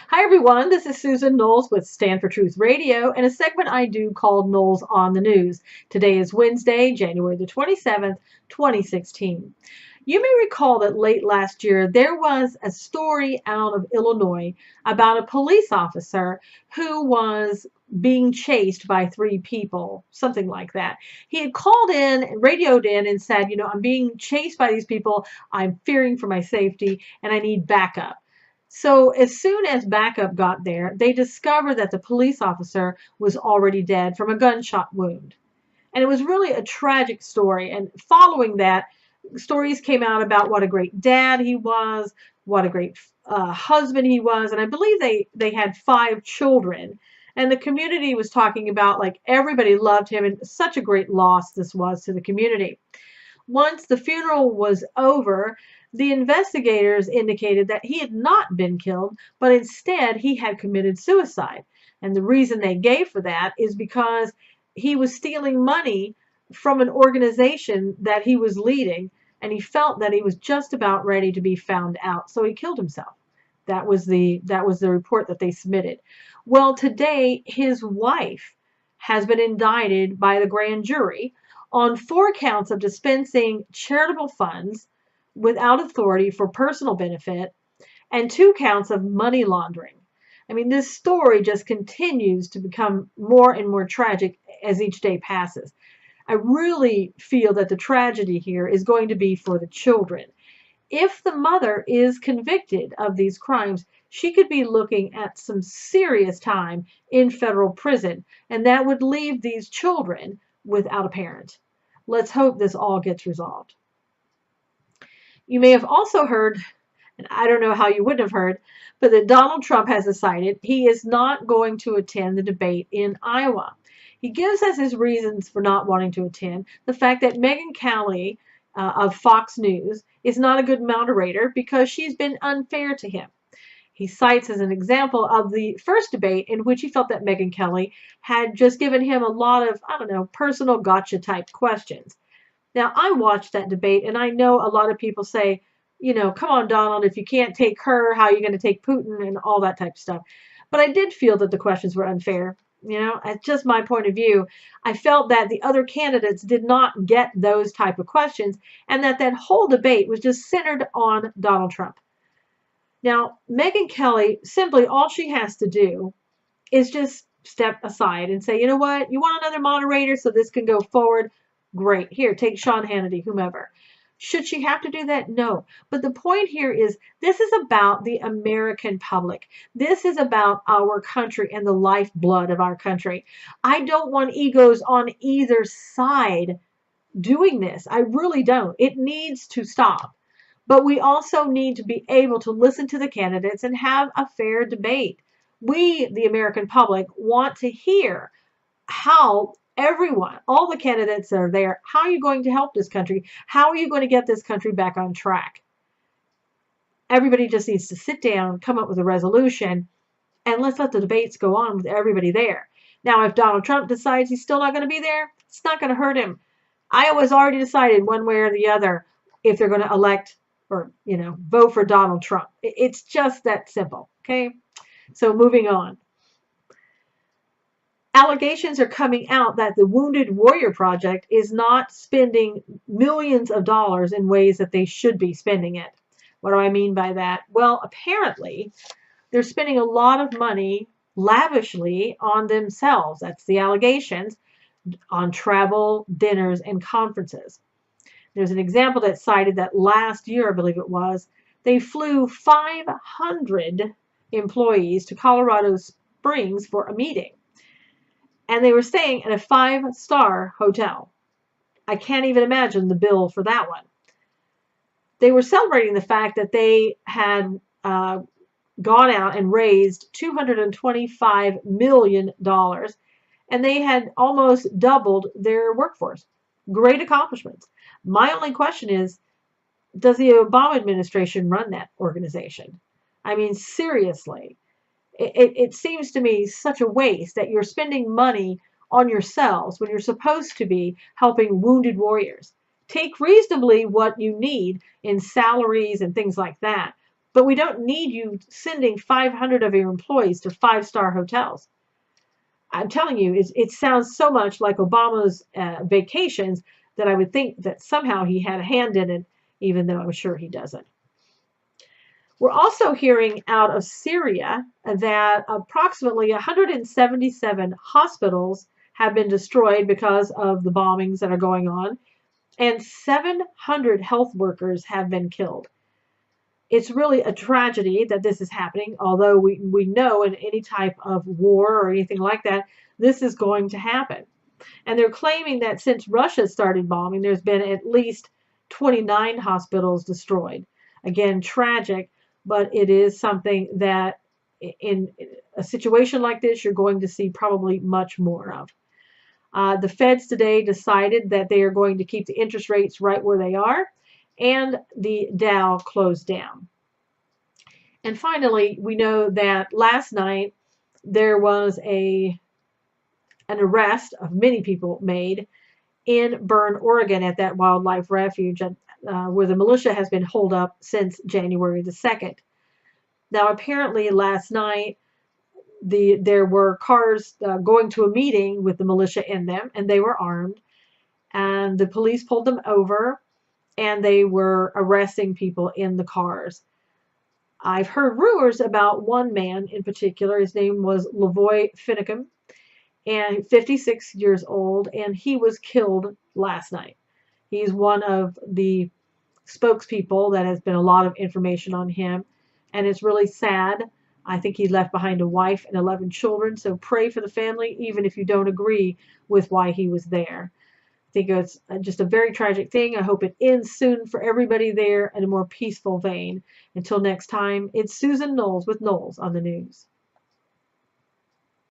Hi everyone, this is Susan Knowles with Stand for Truth Radio and a segment I do called Knowles on the News. Today is Wednesday, January the 27th, 2016. You may recall that late last year there was a story out of Illinois about a police officer who was being chased by three people, something like that. He had called in, radioed in, and said, I'm being chased by these people. I'm fearing for my safety and I need backup. So as soon as backup got there, they discovered that the police officer was already dead from a gunshot wound. And it was really a tragic story. And following that, stories came out about what a great dad he was, what a great husband he was. And I believe they had 5 children. And the community was talking about like everybody loved him and such a great loss this was to the community. Once the funeral was over, the investigators indicated that he had not been killed, but instead he had committed suicide. And the reason they gave for that is because he was stealing money from an organization that he was leading, and he felt that he was just about ready to be found out, so he killed himself. That was the report that they submitted. Well, today his wife has been indicted by the grand jury on 4 counts of dispensing charitable funds without authority for personal benefit and 2 counts of money laundering. I mean, this story just continues to become more and more tragic as each day passes. I really feel that the tragedy here is going to be for the children. If the mother is convicted of these crimes, she could be looking at some serious time in federal prison, and that would leave these children without a parent. Let's hope this all gets resolved. You may have also heard, and I don't know how you wouldn't have heard, but that Donald Trump has decided he is not going to attend the debate in Iowa. He gives us his reasons for not wanting to attend. The fact that Megyn Kelly of Fox News is not a good moderator because she's been unfair to him. He cites as an example of the first debate in which he felt that Megyn Kelly had just given him a lot of, I don't know, personal gotcha type questions. Now, I watched that debate, and I know a lot of people say, come on, Donald, if you can't take her, how are you going to take Putin and all that type of stuff. But I did feel that the questions were unfair. At just my point of view, I felt that the other candidates did not get those type of questions, and that whole debate was just centered on Donald Trump. Now, Megyn Kelly, simply all she has to do is just step aside and say, you know what, you want another moderator so this can go forward? Great. Here, take Sean Hannity, whomever. Should she have to do that? No. But the point here is this is about the American public. This is about our country and the lifeblood of our country. I don't want egos on either side doing this. I really don't. It needs to stop. But we also need to be able to listen to the candidates and have a fair debate. We, the American public, want to hear how everyone, all the candidates that are there, how are you going to help this country? How are you going to get this country back on track? Everybody just needs to sit down, come up with a resolution, and let's let the debates go on with everybody there. Now, if Donald Trump decides he's still not going to be there, it's not going to hurt him. Iowa's already decided one way or the other if they're going to elect or, vote for Donald Trump. It's just that simple, okay? So moving on. Allegations are coming out that the Wounded Warrior Project is not spending millions of dollars in ways that they should be spending it. What do I mean by that? Well, apparently, they're spending a lot of money lavishly on themselves. That's the allegations, on travel, dinners, and conferences. There's an example that cited that last year, I believe it was, they flew 500 employees to Colorado Springs for a meeting. And they were staying at a 5-star hotel. I can't even imagine the bill for that one. They were celebrating the fact that they had gone out and raised $225 million, and they had almost doubled their workforce. Great accomplishments. My only question is, does the Obama administration run that organization? I mean, seriously. It seems to me such a waste that you're spending money on yourselves when you're supposed to be helping wounded warriors. Take reasonably what you need in salaries and things like that, but we don't need you sending 500 of your employees to five-star hotels. I'm telling you, it sounds so much like Obama's vacations that I would think that somehow he had a hand in it, even though I'm sure he doesn't. We're also hearing out of Syria that approximately 177 hospitals have been destroyed because of the bombings that are going on, and 700 health workers have been killed. It's really a tragedy that this is happening, although we know in any type of war or anything like that, this is going to happen. And they're claiming that since Russia started bombing, there's been at least 29 hospitals destroyed. Again, tragic, but it is something that in a situation like this, you're going to see probably much more of. The Feds today decided that they are going to keep the interest rates right where they are, and the Dow closed down. And finally, we know that last night there was an arrest of many people made in Bern, Oregon at that wildlife refuge where the militia has been holed up since January the 2nd. Now, apparently last night there were cars going to a meeting with the militia in them, and they were armed, and the police pulled them over, and they were arresting people in the cars. I've heard rumors about one man in particular. His name was Lavoy Finicum, and 56 years old, and he was killed last night. He's one of the spokespeople that has been a lot of information on him, and it's really sad. I think he left behind a wife and 11 children, so pray for the family, even if you don't agree with why he was there. I think it's just a very tragic thing. I hope it ends soon for everybody there in a more peaceful vein. Until next time, it's Susan Knowles with Knowles on the News.